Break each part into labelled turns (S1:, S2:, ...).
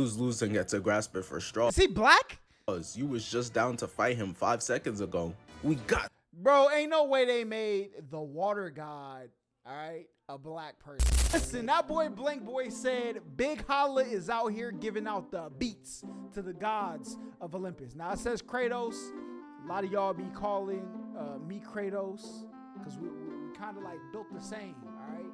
S1: Who's losing gets to grasp it for straw.
S2: Is he black?
S1: You was just down to fight him 5 seconds ago. We got.
S2: Bro, ain't no way they made the water god, all right, a black person. Listen, that boy Blank Boy said Big Holla is out here giving out the beats to the gods of Olympus. Now it says Kratos. A lot of y'all be calling me Kratos because we kind of like built the same, all right?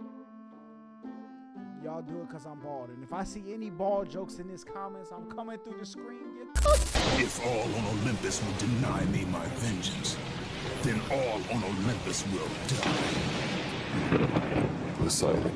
S2: Y'all do it because I'm bald. And if I see any bald jokes in this comments, I'm coming through the screen.
S3: If all on Olympus will deny me my vengeance, then all on Olympus will die. Poseidon.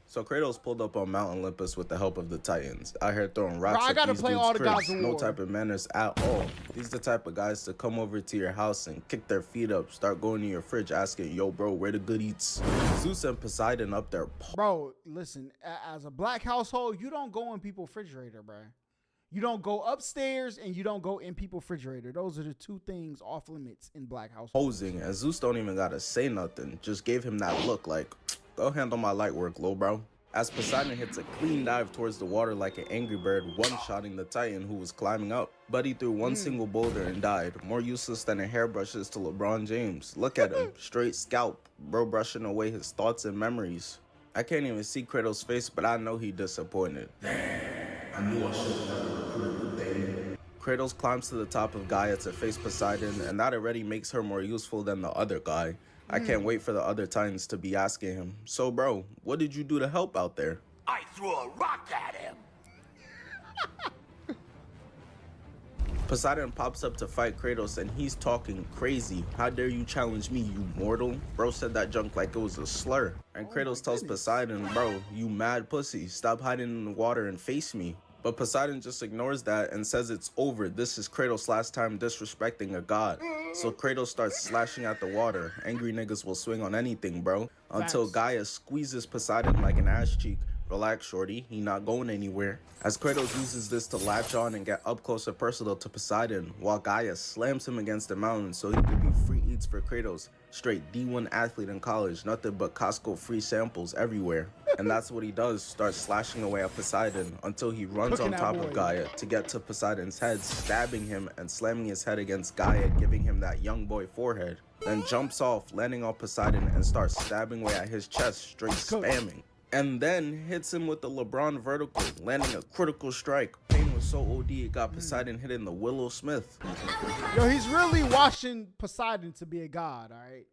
S1: So Kratos pulled up on Mount Olympus with the help of the Titans. Out here throwing rocks
S2: Bro, I
S1: at
S2: gotta
S1: these
S2: play
S1: dudes'
S2: all the
S1: cribs.
S2: gods of
S1: No
S2: war.
S1: type of manners at all. These the type of guys to come over to your house and kick their feet up, start going to your fridge asking, yo bro, where the good eats? Zeus and Poseidon up there.
S2: Bro, listen, as a black household, you don't go in people's refrigerator, bro. You don't go upstairs and you don't go in people's refrigerator. Those are the two things off limits in black households.
S1: Posing, and Zeus don't even gotta say nothing. Just gave him that look like, go handle my light work, lil bro. As Poseidon hits a clean dive towards the water like an angry bird, one-shotting the Titan who was climbing up. But he threw one single boulder and died. More useless than a hairbrush is to LeBron James. Look at him, straight scalp, bro brushing away his thoughts and memories. I can't even see Kratos' face, but I know he disappointed. I knew I should have recruited the thing. Kratos climbs to the top of Gaia to face Poseidon, and that already makes her more useful than the other guy. I can't wait for the other Titans to be asking him, so bro, what did you do to help out there?
S3: I threw a rock at him.
S1: Poseidon pops up to fight Kratos and he's talking crazy. How dare you challenge me, you mortal? Bro said that junk like it was a slur. And Kratos tells Poseidon, bro, you mad pussy, stop hiding in the water and face me. But Poseidon just ignores that and says it's over. This is Kratos' last time disrespecting a god. So Kratos starts slashing at the water. Angry niggas will swing on anything, bro. Until Gaia squeezes Poseidon like an ass cheek. Relax, shorty, he not going anywhere. As Kratos uses this to latch on and get up close and personal to Poseidon, while Gaia slams him against the mountain so he could be free eats for Kratos. Straight D1 athlete in college, nothing but Costco free samples everywhere. And that's what he does, starts slashing away at Poseidon until he runs on top of Gaia to get to Poseidon's head, stabbing him and slamming his head against Gaia, giving him that young boy forehead. Then jumps off, landing on Poseidon and starts stabbing away at his chest, straight spamming. And then hits him with the LeBron vertical, landing a critical strike. Pain was so OD it got Poseidon hitting the Willow Smith.
S2: Yo, he's really watching Poseidon to be a god, all right?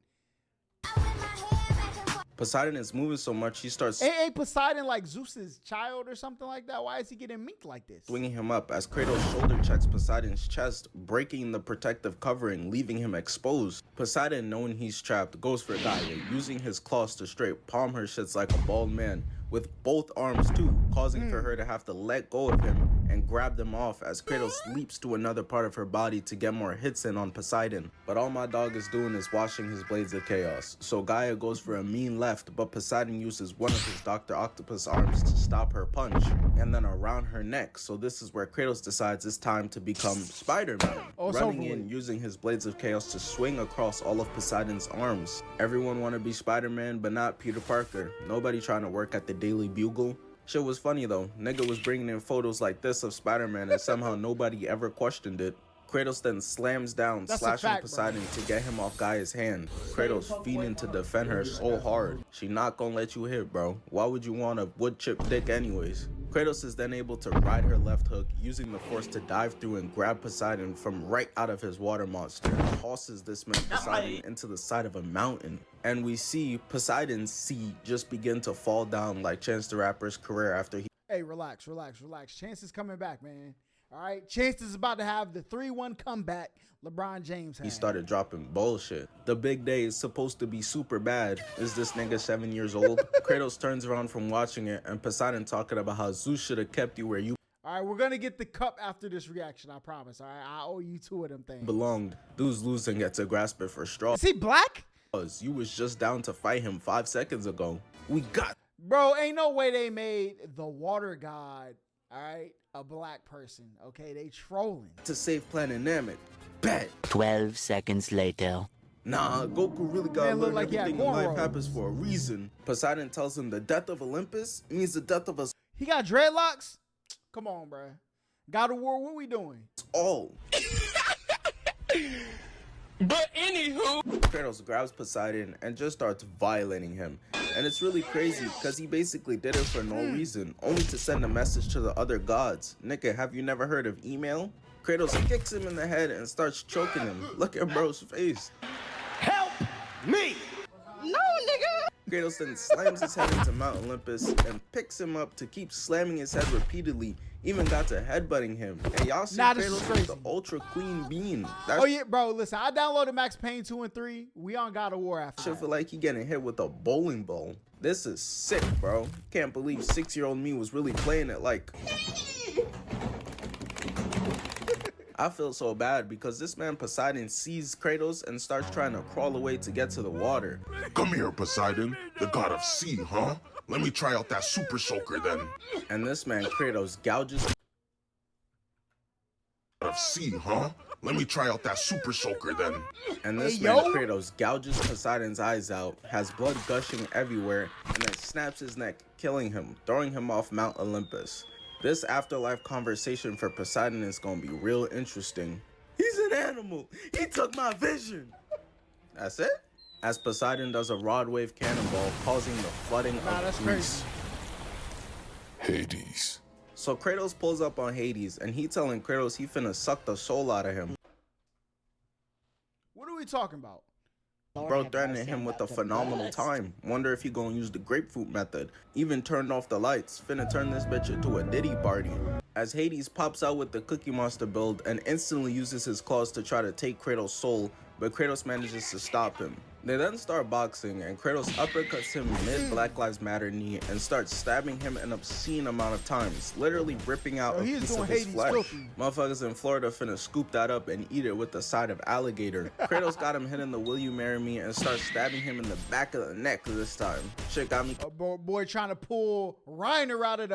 S1: Poseidon is moving so much, he starts
S2: Ain't Poseidon like Zeus's child or something like that? Why is he getting meek like this?
S1: swinging him up as Kratos shoulder checks Poseidon's chest, breaking the protective covering, leaving him exposed. Poseidon, knowing he's trapped, goes for Gaia, using his claws to straight palm her shits like a bald man, with both arms too, causing for her to have to let go of him and grab them off as Kratos leaps to another part of her body to get more hits in on Poseidon. But all my dog is doing is washing his blades of chaos. So Gaia goes for a mean left, but Poseidon uses one of his Dr. Octopus arms to stop her punch, and then around her neck. So this is where Kratos decides it's time to become Spider-Man, running in, using his blades of chaos to swing across all of Poseidon's arms. Everyone want to be Spider-Man, but not Peter Parker. Nobody trying to work at the Daily Bugle. Shit was funny though. Nigga was bringing in photos like this of Spider-Man and somehow nobody ever questioned it. Kratos then slams down, slashing Poseidon to get him off Gaia's hand. Kratos feeding to defend her so hard. She not gonna let you hit, bro. Why would you want a wood chip dick anyways? Kratos is then able to ride her left hook, using the force to dive through and grab Poseidon from right out of his water monster, and tosses this man Poseidon into the side of a mountain. And we see Poseidon's seed just begin to fall down like Chance the Rapper's career after he—
S2: Hey, relax. Chance is coming back, man. All right, Chance is about to have the 3-1 comeback LeBron James had.
S1: He started dropping bullshit. The big day is supposed to be super bad. Is this nigga 7 years old? Kratos turns around from watching it and Poseidon talking about how Zeus should have kept you where you
S2: all right, we're going to get the cup after this reaction, I promise. All right, I owe you 2 of them things.
S1: belonged. Dudes losing gets to grasp it for straw.
S2: Is he black?
S1: You was just down to fight him 5 seconds ago. We got.
S2: Bro, ain't no way they made the water god, all right, a black person, okay? They trolling.
S1: To save Planet Namek. Bet.
S4: 12 seconds later.
S1: Nah, Goku really gotta
S2: Man, look
S1: learn
S2: like he had
S1: everything in life
S2: cornrows.
S1: happens for a reason. Poseidon tells him the death of Olympus means the death of us.
S2: He got dreadlocks? Come on, bruh. God of War, what we doing?
S1: Oh.
S5: But anywho,
S1: Kratos grabs Poseidon and just starts violating him. And it's really crazy because he basically did it for no reason, only to send a message to the other gods. Nigga, have you never heard of email? Kratos kicks him in the head and starts choking him. Look at bro's face.
S5: help me. No, nigga.
S1: Kratos then slams his head into Mount Olympus and picks him up to keep slamming his head repeatedly. Even got to headbutting him. And y'all see
S2: Nah, this is
S1: Kratos with the
S2: crazy.
S1: Ultra Queen Beam. That
S2: Oh yeah, bro. Listen, I downloaded Max Payne 2 and 3. We on God of War after
S1: shit
S2: that.
S1: feel like he getting hit with a bowling ball. This is sick, bro. Can't believe 6-year-old me was really playing it like. I feel so bad because this man Poseidon sees Kratos and starts trying to crawl away to get to the water.
S3: Come here, Poseidon, the god of sea, huh? Let me try out that super soaker then.
S1: And this man Kratos gouges
S3: God of sea, huh? Let me try out that super soaker then.
S1: and this
S2: Hey,
S1: man
S2: yo.
S1: Kratos gouges Poseidon's eyes out, has blood gushing everywhere, and then snaps his neck, killing him, throwing him off Mount Olympus. This afterlife conversation for Poseidon is gonna be real interesting. He's an animal. He took my vision. That's it? As Poseidon does a rod wave cannonball, causing the flooding
S2: Nah,
S1: of
S2: that's
S1: Greece.
S2: crazy.
S3: Hades.
S1: So Kratos pulls up on Hades, and he telling Kratos he finna suck the soul out of him.
S2: What are we talking about?
S1: Bro threatening him with a phenomenal time. Wonder if he gonna use the grapefruit method. Even turned off the lights. Finna turn this bitch into a Diddy party. As Hades pops out with the Cookie Monster build and instantly uses his claws to try to take Kratos' soul, but Kratos manages to stop him. They then start boxing, and Kratos uppercuts him mid Black Lives Matter knee and starts stabbing him an obscene amount of times, literally ripping out
S2: Yo,
S1: a
S2: he is
S1: piece
S2: doing
S1: of his
S2: Hades
S1: flesh.
S2: filthy.
S1: Motherfuckers in Florida finna scoop that up and eat it with the side of alligator. Kratos got him hitting the "Will you marry me?" and starts stabbing him in the back of the neck this time. Shit got me
S2: Boy trying to pull Reiner out of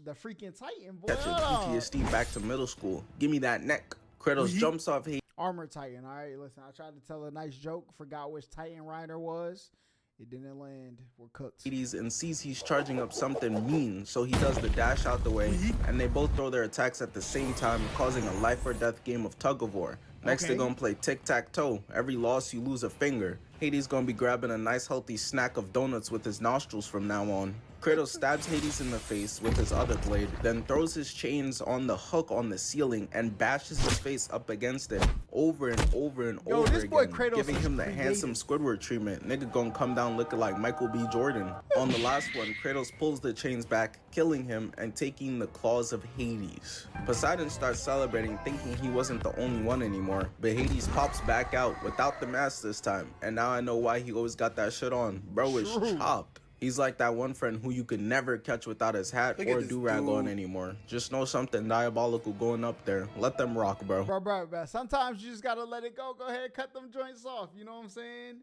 S2: the freaking Titan. Boy,
S1: catching
S2: hold on.
S1: PTSD back to middle school. Give me that neck. Kratos jumps off Hades.
S2: Armor Titan. All right, listen. I tried to tell a nice joke. Forgot which Titan Reiner was. It didn't land. We're cooked.
S1: And sees he's charging up something mean, so he does the dash out the way, and they both throw their attacks at the same time, causing a life or death game of tug of war. Next,
S2: Okay.
S1: they're gonna play tic-tac-toe. Every loss, you lose a finger. Hades gonna be grabbing a nice healthy snack of donuts with his nostrils from now on. Kratos stabs Hades in the face with his other blade, then throws his chains on the hook on the ceiling and bashes his face up against it over and over and
S2: Yo,
S1: over
S2: this boy
S1: again,
S2: Kratos
S1: giving
S2: is
S1: him the
S2: creative.
S1: handsome Squidward treatment. Nigga gonna come down looking like Michael B. Jordan. On the last one, Kratos pulls the chains back, killing him and taking the claws of Hades. Poseidon starts celebrating, thinking he wasn't the only one anymore, but Hades pops back out without the mask this time, and now I know why he always got that shit on. Bro is
S2: True.
S1: chopped. He's like that one friend who you could never catch without his hat or do-rag on anymore. Just know something diabolical going up there. Let them rock, bro.
S2: Bro. Sometimes you just gotta let it go. Go ahead, cut them joints off. You know what I'm saying?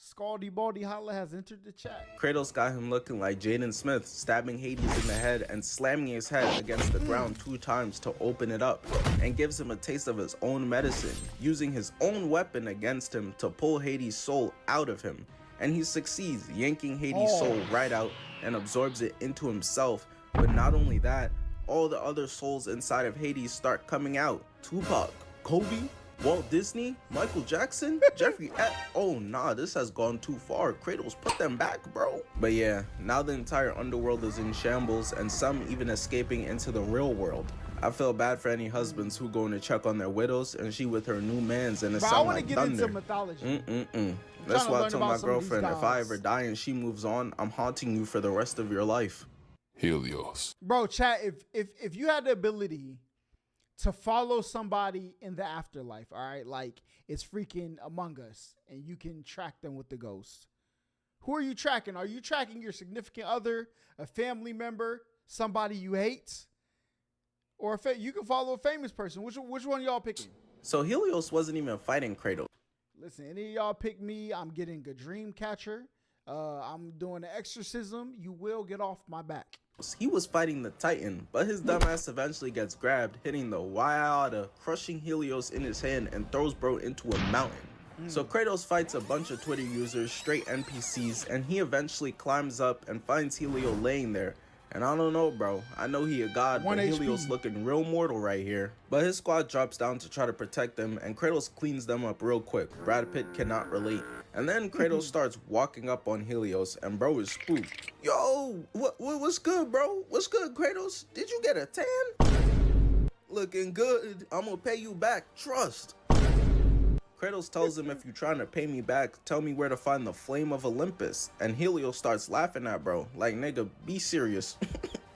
S2: Scaldy Baldy Holla has entered the chat.
S1: Kratos got him looking like Jaden Smith, stabbing Hades in the head and slamming his head against the ground 2 times to open it up, and gives him a taste of his own medicine, using his own weapon against him to pull Hades' soul out of him. And he succeeds, yanking Hades' soul right out and absorbs it into himself. But not only that, all the other souls inside of Hades start coming out. Tupac, Kobe, Walt Disney, Michael Jackson, Jeffrey oh nah, this has gone too far. Kratos, put them back, bro. But yeah, now the entire underworld is in shambles, and some even escaping into the real world. I feel bad for any husbands who going to check on their widows and she with her new mans and it
S2: Bro, I
S1: sound
S2: want to
S1: like
S2: get
S1: thunder.
S2: into mythology.
S1: That's
S2: trying to
S1: why I
S2: learn
S1: told my
S2: about some of these
S1: girlfriend, if I
S2: gods.
S1: ever die and she moves on, I'm haunting you for the rest of your life.
S3: Helios.
S2: Bro, chat, if you had the ability to follow somebody in the afterlife, all right, like it's freaking Among Us, and you can track them with the ghost, who are you tracking? Are you tracking your significant other, a family member, somebody you hate, or you can follow a famous person? Which one y'all picking?
S1: So Helios wasn't even fighting Kratos.
S2: Listen, any of y'all pick me, I'm getting a dream catcher. I'm doing an exorcism. You will get off my back.
S1: He was fighting the Titan, but his dumbass eventually gets grabbed, hitting the Wyada, crushing Helios in his hand and throws bro into a mountain. So Kratos fights a bunch of Twitter users, straight NPCs, and he eventually climbs up and finds Helio laying there. And I don't know, bro. I know he a god,
S2: One
S1: but
S2: HP.
S1: Helios looking real mortal right here. But his squad drops down to try to protect them, and Kratos cleans them up real quick. Brad Pitt cannot relate. And then Kratos starts walking up on Helios, and bro is spooked. Yo, what's good, bro? What's good, Kratos? Did you get a tan? Looking good. I'm gonna pay you back. Trust. Kratos tells him, if you're trying to pay me back, tell me where to find the flame of Olympus. And Helios starts laughing at bro, like, nigga, be serious.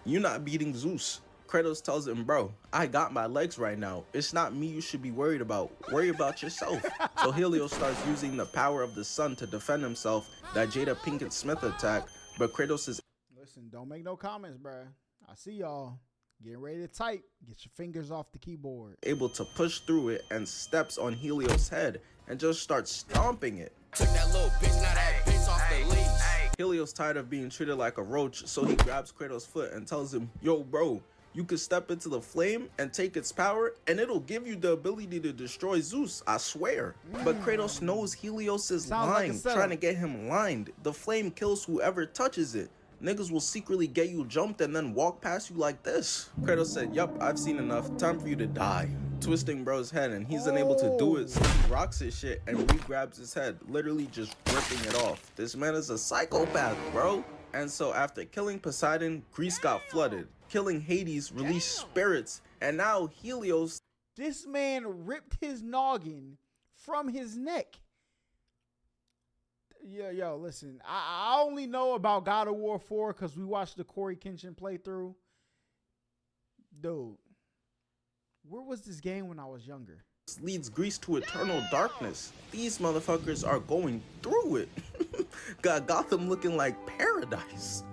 S1: You not beating Zeus. Kratos tells him, bro, I got my legs right now. It's not me you should be worried about. Worry about yourself. So Helios starts using the power of the sun to defend himself, that Jada Pinkett Smith attack, but Kratos is
S2: Listen, don't make no comments, bruh. I see y'all getting ready to type. Get your fingers off the keyboard.
S1: able to push through it and steps on Helios' head and just starts stomping it.
S5: Took that little bitch, now that bitch off the leash.
S1: Helios tired of being treated like a roach, so he grabs Kratos' foot and tells him, yo bro, you could step into the flame and take its power and it'll give you the ability to destroy Zeus, I swear. But Kratos knows Helios is
S2: Sounds like a
S1: lying,
S2: setup.
S1: trying to get him lined. The flame kills whoever touches it. Niggas will secretly get you jumped and then walk past you like this. Kratos said, yup, I've seen enough, time for you to die. Twisting bro's head, and he's unable to do it, so he rocks his shit and re-grabs his head, literally just ripping it off. This man is a psychopath, bro. And so after killing Poseidon, Greece got flooded. Killing Hades released spirits, and now Helios.
S2: This man ripped his noggin from his neck. Yo, listen. I only know about God of War 4 because we watched the Corey Kenshin playthrough. Dude, where was this game when I was younger?
S1: Leads Greece to eternal darkness. These motherfuckers are going through it. Got Gotham looking like paradise.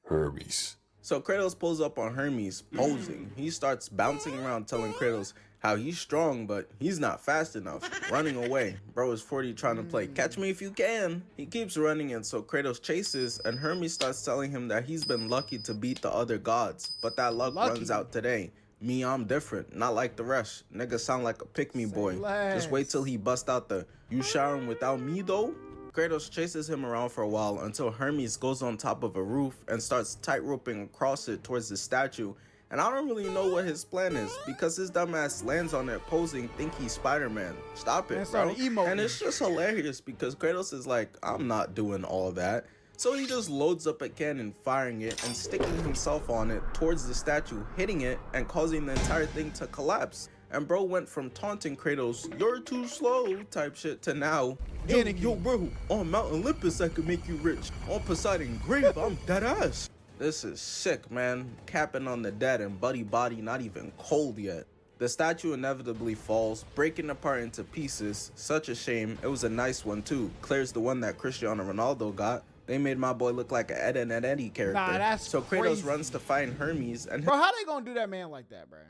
S3: Hermes.
S1: So Kratos pulls up on Hermes, posing. He starts bouncing around telling Kratos how he's strong, but he's not fast enough. Running away. Bro is 40 trying to play catch me if you can. He keeps running, and so Kratos chases, and Hermes starts telling him that he's been lucky to beat the other gods, but that luck runs out today. Me, I'm different, not like the rest. Nigga sound like a pick-me boy. Just wait till he bust out the, you showering without me though? Kratos chases him around for a while until Hermes goes on top of a roof and starts tightroping across it towards the statue. And I don't really know what his plan is because his dumbass lands on it posing, think he's Spider-Man. Stop it, bro. And it's just hilarious because Kratos is like, I'm not doing all that. So he just loads up a cannon, firing it and sticking himself on it towards the statue, hitting it and causing the entire thing to collapse. And bro went from taunting Kratos, you're too slow type shit, to now, yo bro, on Mount Olympus I could make you rich. On Poseidon grave, I'm dead ass. This is sick, man. Capping on the dead and Buddy body not even cold yet. The statue inevitably falls, breaking apart into pieces. Such a shame. It was a nice one too. Claire's the one that Cristiano Ronaldo got. They made my boy look like an Ed and Eddie character.
S2: Nah, that's
S1: so Kratos
S2: crazy.
S1: runs to find Hermes and
S2: Bro, how they gonna do that man like that, bro?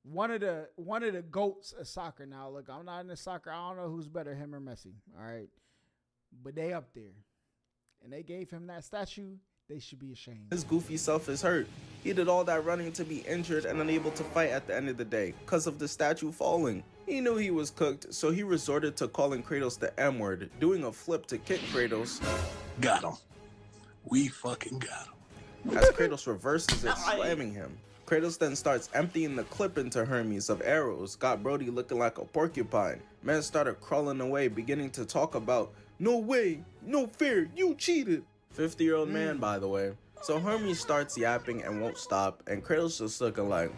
S2: One of the GOATs of soccer. Now, look, I'm not into soccer. I don't know who's better, him or Messi. All right, but they up there, and they gave him that statue. They should be ashamed.
S1: his goofy self is hurt. He did all that running to be injured and unable to fight at the end of the day because of the statue falling. He knew he was cooked, so he resorted to calling Kratos the M-word, doing a flip to kick Kratos.
S3: Got him. We fucking got him.
S1: As Kratos reverses it, slamming him. Kratos then starts emptying the clip into Hermes of arrows, got Brody looking like a porcupine. Man started crawling away, beginning to talk about, no way, no fair, you cheated. 50-year-old man, by the way. So Hermes starts yapping and won't stop, and Kratos just looking like,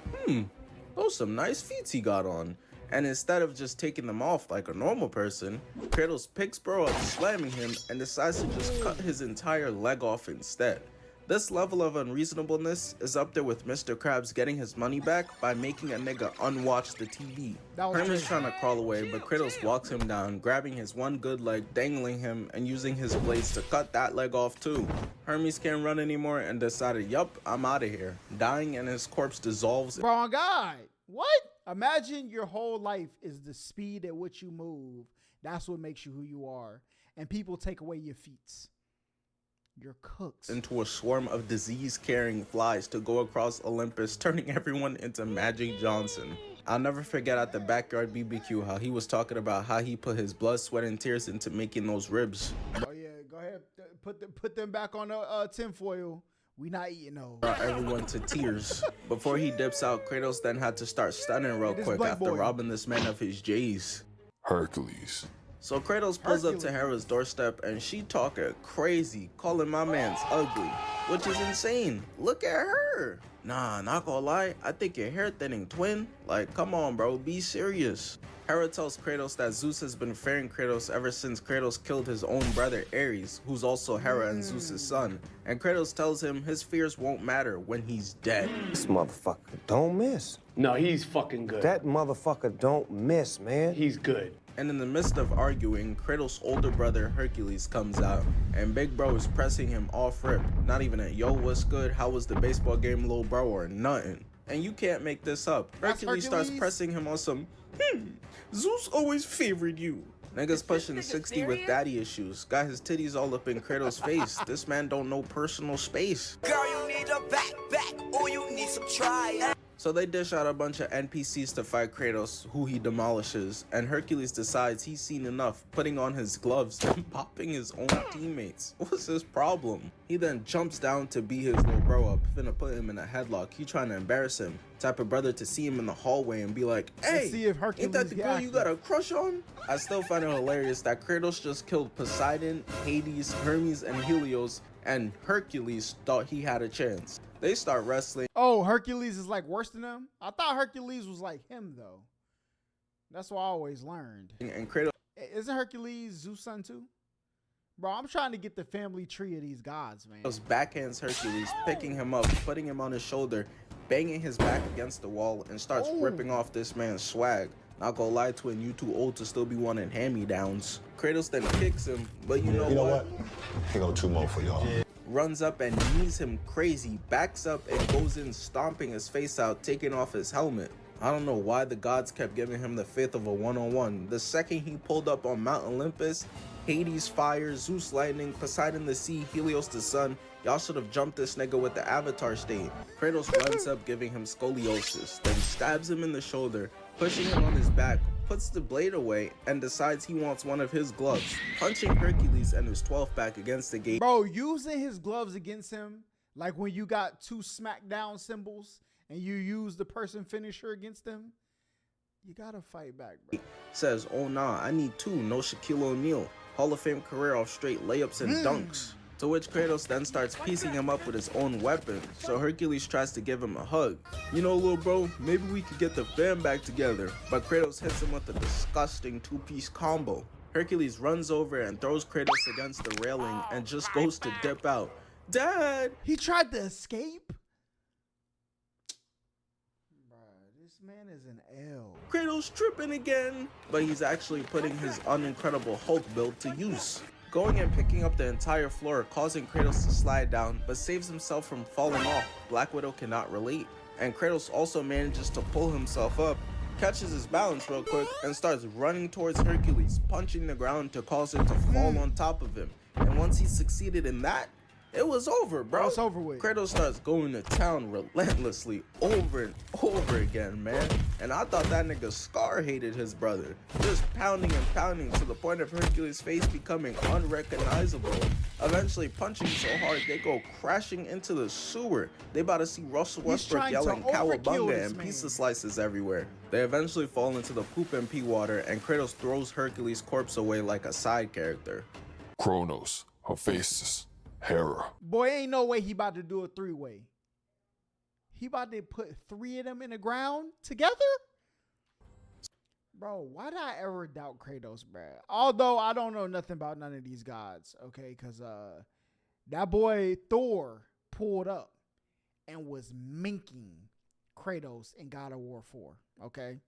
S1: those some nice feats he got on. And instead of just taking them off like a normal person, Kratos picks bro up, slamming him, and decides to just cut his entire leg off instead. This level of unreasonableness is up there with Mr. Krabs getting his money back by making a nigga unwatch the TV. Hermes trying to crawl away, but Kratos walks him down, grabbing his one good leg, dangling him, and using his blades to cut that leg off too. Hermes can't run anymore and decided, yup, I'm out of here. Dying, and his corpse dissolves.
S2: Bro, God, what? Imagine your whole life is the speed at which you move. That's what makes you who you are. And people take away your feats. You're cooked.
S1: Into a swarm of disease-carrying flies to go across Olympus, turning everyone into Magic Johnson. I'll never forget at the backyard BBQ how he was talking about how he put his blood, sweat, and tears into making those ribs.
S2: Oh yeah, go ahead. Put them back on the tinfoil We not eating those.
S1: Brought everyone to tears. Before he dips out, Kratos then had to start stunning real
S2: This
S1: quick
S2: black
S1: after
S2: boy.
S1: robbing this man of his J's.
S3: Hercules.
S1: So Kratos pulls up to
S2: Hercules.
S1: Hera's doorstep and she talking crazy, calling my man's ugly, which is insane. Look at her. Nah, not gonna lie, I think your hair thinning, twin. Like, come on, bro, be serious. Hera tells Kratos that Zeus has been fearing Kratos ever since Kratos killed his own brother Ares, who's also Hera and Zeus's son. And Kratos tells him his fears won't matter when he's dead.
S6: This motherfucker don't miss.
S7: No, he's fucking good.
S6: That motherfucker don't miss, man.
S7: He's good.
S1: And in the midst of arguing, Kratos' older brother Hercules comes out, and Big Bro is pressing him off rip. Not even a yo, what's good, how was the baseball game, little bro, or nothing. And you can't make this up.
S2: That's
S1: Hercules starts
S2: Hercules?
S1: pressing him on some, Zeus always favored you. Niggas pushing 60 with daddy issues. Got his titties all up in Kratos' face. This man don't know personal space.
S5: Girl, you need a backpack or you need some try.
S1: So they dish out a bunch of NPCs to fight Kratos, who he demolishes, and Hercules decides he's seen enough, putting on his gloves and popping his own teammates. What's his problem? He then jumps down to beat his little bro up, finna put him in a headlock. He trying to embarrass him. Type of brother to see him in the hallway and be like, hey,
S2: see if Hercules
S1: ain't that the
S2: get
S1: girl you
S2: active.
S1: got a crush on? I still find it hilarious that Kratos just killed Poseidon, Hades, Hermes, and Helios, and Hercules thought he had a chance. They start wrestling.
S2: Oh, Hercules is like worse than them? I thought Hercules was like him though. That's what I always learned.
S1: And Kratos
S2: Isn't Hercules Zeus' son too? Bro, I'm trying to get the family tree of these gods, man.
S1: backhands Hercules, picking him up, putting him on his shoulder, banging his back against the wall, and starts
S2: Ooh.
S1: ripping off this man's swag. Not gonna lie, twin, you too old to still be wanting hand-me-downs. Kratos then kicks him, but you know what?
S3: Here go 2 more for y'all.
S1: Runs up and knees him crazy, backs up and goes in stomping his face out, taking off his helmet. I don't know why the gods kept giving him the faith of a one-on-one. The second he pulled up on Mount Olympus, Hades fire, Zeus lightning, Poseidon the sea, Helios the sun, y'all should have jumped this nigga with the avatar stain. Kratos runs up giving him scoliosis, then stabs him in the shoulder, pushing him on his back, puts the blade away, and decides he wants one of his gloves, punching Hercules and his 12th back against the gate.
S2: Bro, using his gloves against him, like when you got 2 smackdown symbols and you use the person finisher against them, you gotta fight back, bro.
S1: Says, oh nah, I need 2, no Shaquille O'Neal. Hall of Fame career off straight layups and dunks. To which Kratos then starts piecing him up with his own weapon, so Hercules tries to give him a hug. You know, little bro, maybe we could get the fam back together, but Kratos hits him with a disgusting 2-piece combo. Hercules runs over and throws Kratos against the railing and just goes to dip out. Dad!
S2: He tried to escape? Bruh, this man is an L.
S1: Kratos tripping again, but he's actually putting his unincredible Hulk build to use. Going and picking up the entire floor, causing Kratos to slide down, but saves himself from falling off. Black Widow cannot relate. And Kratos also manages to pull himself up, catches his balance real quick, and starts running towards Hercules, punching the ground to cause it to fall on top of him. And once he succeeded in that, it was over, bro.
S2: It's over with.
S1: Kratos starts going to town relentlessly over and over again, man. And I thought that nigga Scar hated his brother. Just pounding and pounding to the point of Hercules' face becoming unrecognizable. Eventually punching so hard they go crashing into the sewer. They about to see Russell Westbrook
S2: trying to
S1: yelling
S2: overkill
S1: cowabunga
S2: this
S1: and
S2: man.
S1: pizza slices everywhere. They eventually fall into the poop and pee water, and Kratos throws Hercules' corpse away like a side character.
S3: Kronos, Hephaestus, Hera.
S2: Boy, ain't no way he about to do a 3-way. He about to put 3 of them in the ground together? Bro, why did I ever doubt Kratos, bro? Although I don't know nothing about none of these gods, okay? Because that boy Thor pulled up and was minking Kratos in God of War 4, okay?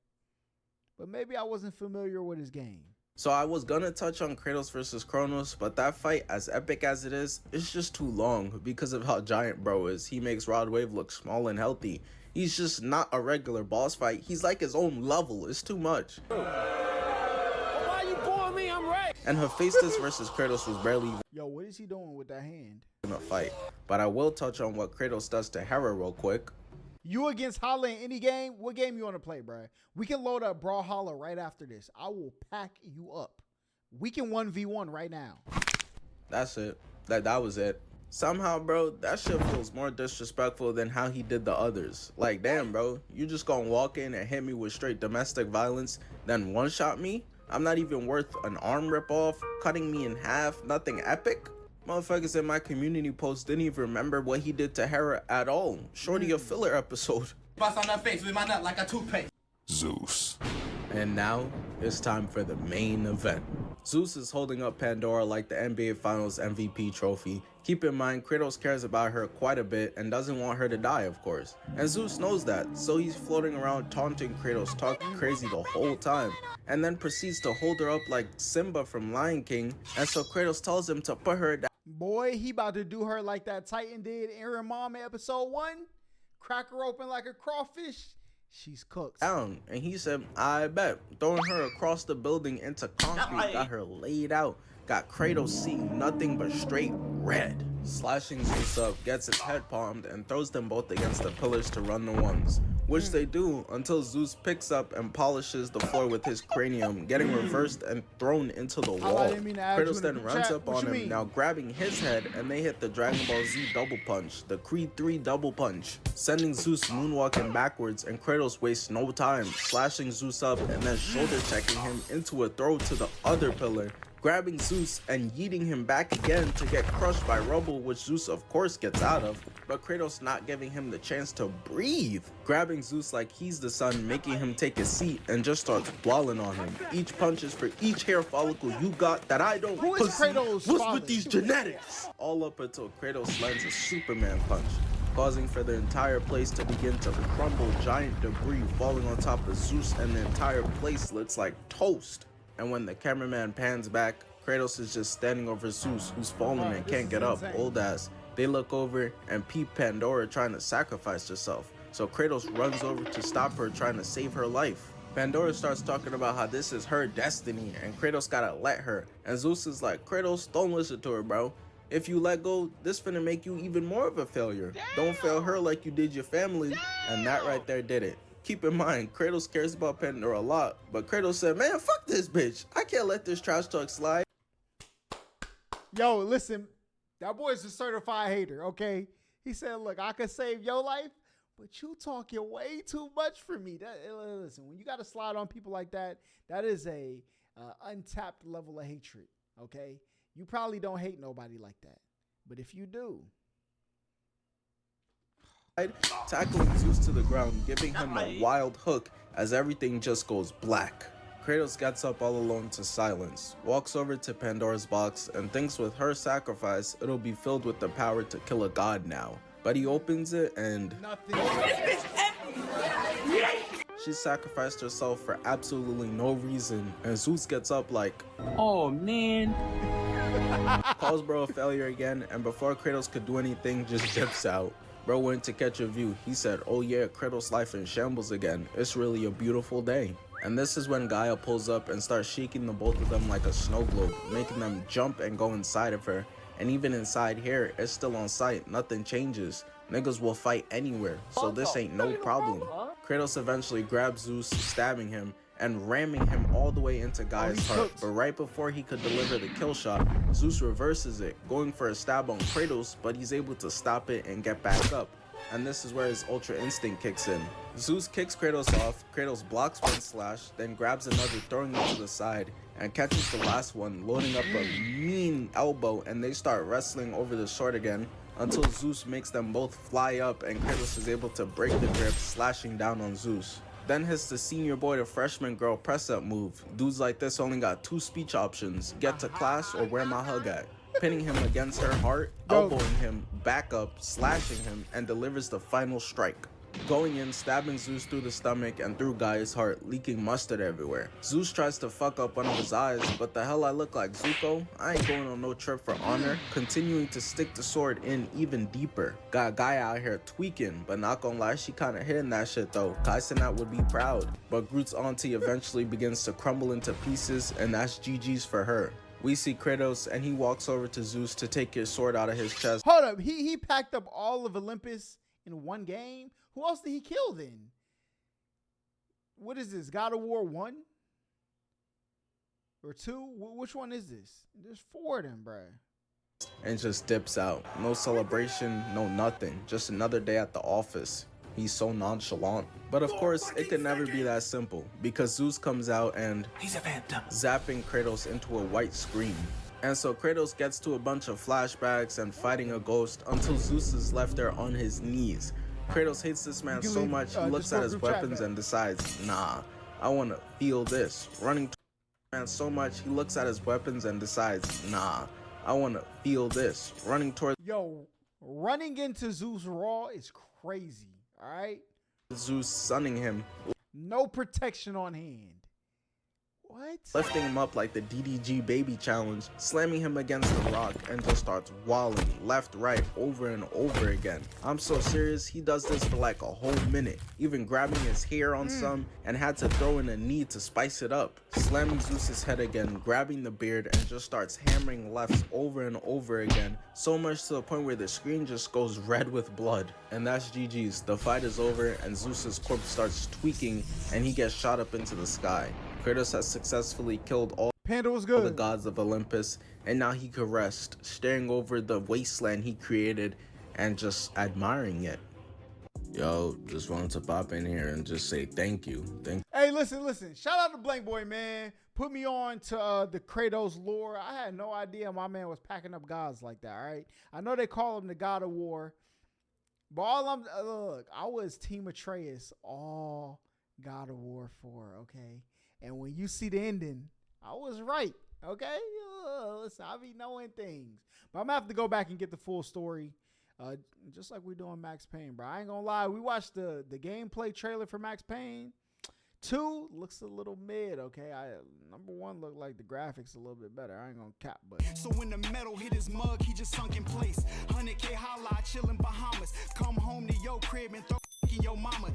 S2: But maybe I wasn't familiar with his game.
S1: So I was gonna touch on Kratos versus Kronos, but that fight, as epic as it is, it's just too long because of how giant bro is. He makes Rod Wave look small and healthy. He's just not a regular boss fight. He's like his own level. It's too much.
S5: Why you booing me? I'm right.
S1: And Hephaestus versus Kratos was barely even
S2: Yo, what is he doing with that hand?
S1: a fight. But I will touch on what Kratos does to Hera real quick.
S2: You against Holla in any game? What game you want to play, bro? We can load up Brawl Holla right after this. I will pack you up. We can 1v1 right now.
S1: That's it. That was it. Somehow, bro, that shit feels more disrespectful than how he did the others. Like, damn, bro, you just gonna walk in and hit me with straight domestic violence, then one-shot me? I'm not even worth an arm rip-off, cutting me in half, nothing epic? Motherfuckers in my community post didn't even remember what he did to Hera at all. Shorty a filler episode.
S7: Bust on her face with my nut like a toothpaste.
S3: Zeus.
S1: And now, it's time for the main event. Zeus is holding up Pandora like the NBA Finals MVP trophy. Keep in mind, Kratos cares about her quite a bit and doesn't want her to die, of course. And Zeus knows that, so he's floating around taunting Kratos, talking crazy the whole time, and then proceeds to hold her up like Simba from Lion King, and so Kratos tells him to put her down.
S2: Boy, he about to do her like that Titan did Aaron Mom in episode 1. Crack her open like a crawfish. She's cooked.
S1: And he said, I bet. Throwing her across the building into concrete, got her laid out, got Kratos seeing nothing but straight red. Slashing Zeus up, gets his head palmed, and throws them both against the pillars to run the ones, which they do until Zeus picks up and polishes the floor with his cranium, getting reversed and thrown into the wall. Kratos then runs up on him, now grabbing his head, and they hit the Dragon Ball Z double punch, the Creed 3 double punch, sending Zeus moonwalking backwards, and Kratos wastes no time, slashing Zeus up and then shoulder checking him into a throw to the other pillar, grabbing Zeus and yeeting him back again to get crushed by rubble, which Zeus of course gets out of, but Kratos not giving him the chance to breathe, grabbing Zeus like he's the sun, making him take a seat and just starts dwelling on him. Each punch is for each hair follicle you got that I don't.
S2: Who is Kratos'
S1: What's
S2: father?
S1: with these genetics? All up until Kratos lands a Superman punch, causing for the entire place to begin to crumble, giant debris falling on top of Zeus, and the entire place looks like toast. And when the cameraman pans back, Kratos is just standing over Zeus, who's fallen and can't get up, old ass. They look over and peep Pandora trying to sacrifice herself, so Kratos runs over to stop her, trying to save her life. Pandora starts talking about how this is her destiny and Kratos gotta let her, and Zeus is like, Kratos, don't listen to her, bro. If you let go, this finna make you even more of a failure. Don't fail her like you did your family. And that right there did it. Keep in mind, Kratos cares about Pandora a lot, but Kratos said, man, fuck this bitch. I can't let this trash talk slide.
S2: Yo, listen, that boy's a certified hater, okay? He said, look, I could save your life, but you talking way too much for me. Listen, when you got to slide on people like that, that is a untapped level of hatred, okay? You probably don't hate nobody like that, but if you do,
S1: tackling Zeus to the ground, giving him a wild hook as everything just goes black. Kratos gets up all alone to silence, walks over to Pandora's box, and thinks with her sacrifice, it'll be filled with the power to kill a god now. But he opens it and
S2: nothing.
S1: She sacrificed herself for absolutely no reason, and Zeus gets up like,
S4: Oh man.
S1: calls bro a failure again, and before Kratos could do anything, just dips out. Bro went to catch a view. He said, oh yeah, Kratos' life in shambles again. It's really a beautiful day. And this is when Gaia pulls up and starts shaking the both of them like a snow globe, making them jump and go inside of her. And even inside here, it's still on sight, nothing changes. Niggas will fight anywhere, so this ain't no problem. Kratos eventually grabs Zeus, stabbing him and ramming him all the way into Gaia's heart. But right before he could deliver the kill shot, Zeus reverses it, going for a stab on Kratos, but he's able to stop it and get back up. And this is where his Ultra Instinct kicks in. Zeus kicks Kratos off, Kratos blocks one slash, then grabs another, throwing it to the side, and catches the last one, loading up a mean elbow, and they start wrestling over the sword again, until Zeus makes them both fly up and Kratos is able to break the grip, slashing down on Zeus. Then hits the senior boy to freshman girl press-up move. Dudes like this only got two speech options, get to class or where my hug at. Pinning him against her heart, elbowing him, back up, slashing him, and delivers the final strike. Going in, stabbing Zeus through the stomach and through Gaia's heart, leaking mustard everywhere. Zeus tries to fuck up one of his eyes, but the hell I look like Zuko? I ain't going on no trip for honor, continuing to stick the sword in even deeper. Got Gaia out here tweaking, but not gonna lie, she kinda hitting that shit though. Kaisenat would be proud. But Groot's auntie eventually begins to crumble into pieces, and that's GG's for her. We see Kratos and he walks over to Zeus to take his sword out of his chest.
S2: Hold up, he packed up all of Olympus in one game? Who else did he kill then? What is this, God of War 1? Or 2? Which one is this? There's 4 of them, bruh.
S1: and just dips out. No celebration, no nothing. Just another day at the office. He's so nonchalant. But of course, it could never be that simple, because Zeus comes out and
S5: He's a phantom.
S1: zapping Kratos into a white screen. And so Kratos gets to a bunch of flashbacks and fighting a ghost until Zeus is left there on his knees. Kratos hates this man so much, he looks at his weapons and decides, nah, I wanna feel this. Running to the man so much, he looks at his weapons and decides, nah, I wanna feel this. Running towards
S2: Yo, running into Zeus Raw is crazy. All right,
S1: Zeus, sunning him,
S2: no protection on hand. What?
S1: lifting him up like the DDG baby challenge, slamming him against the rock, and just starts walling left, right, over and over again. I'm so serious, he does this for like a whole minute, even grabbing his hair on some, and had to throw in a knee to spice it up. Slamming Zeus's head again, grabbing the beard, and just starts hammering lefts over and over again, so much to the point where the screen just goes red with blood. And that's GG's. The fight is over, and Zeus's corpse starts tweaking, and he gets shot up into the sky. Kratos has successfully killed all
S2: Panda was
S1: the
S2: good.
S1: gods of Olympus, and now he could rest, staring over the wasteland he created and just admiring it. Yo, just wanted to pop in here and just say thank you.
S2: Hey, listen. Shout out to Blank Boy, man. Put me on to the Kratos lore. I had no idea my man was packing up gods like that, all right? I know they call him the God of War, but all I'm, look, I was Team Atreus all God of War 4, okay? And when you see the ending, I was right, okay? Listen, I be knowing things. But I'm going to have to go back and get the full story, just like we doing Max Payne, bro. I ain't going to lie. We watched the gameplay trailer for Max Payne. 2 looks a little mid, okay? Number 1 looked like the graphics a little bit better. I ain't going to cap, but...
S8: So when the metal hit his mug, he just sunk in place. 100K Holla, chillin' Bahamas. Come home to your crib and throw in your mama.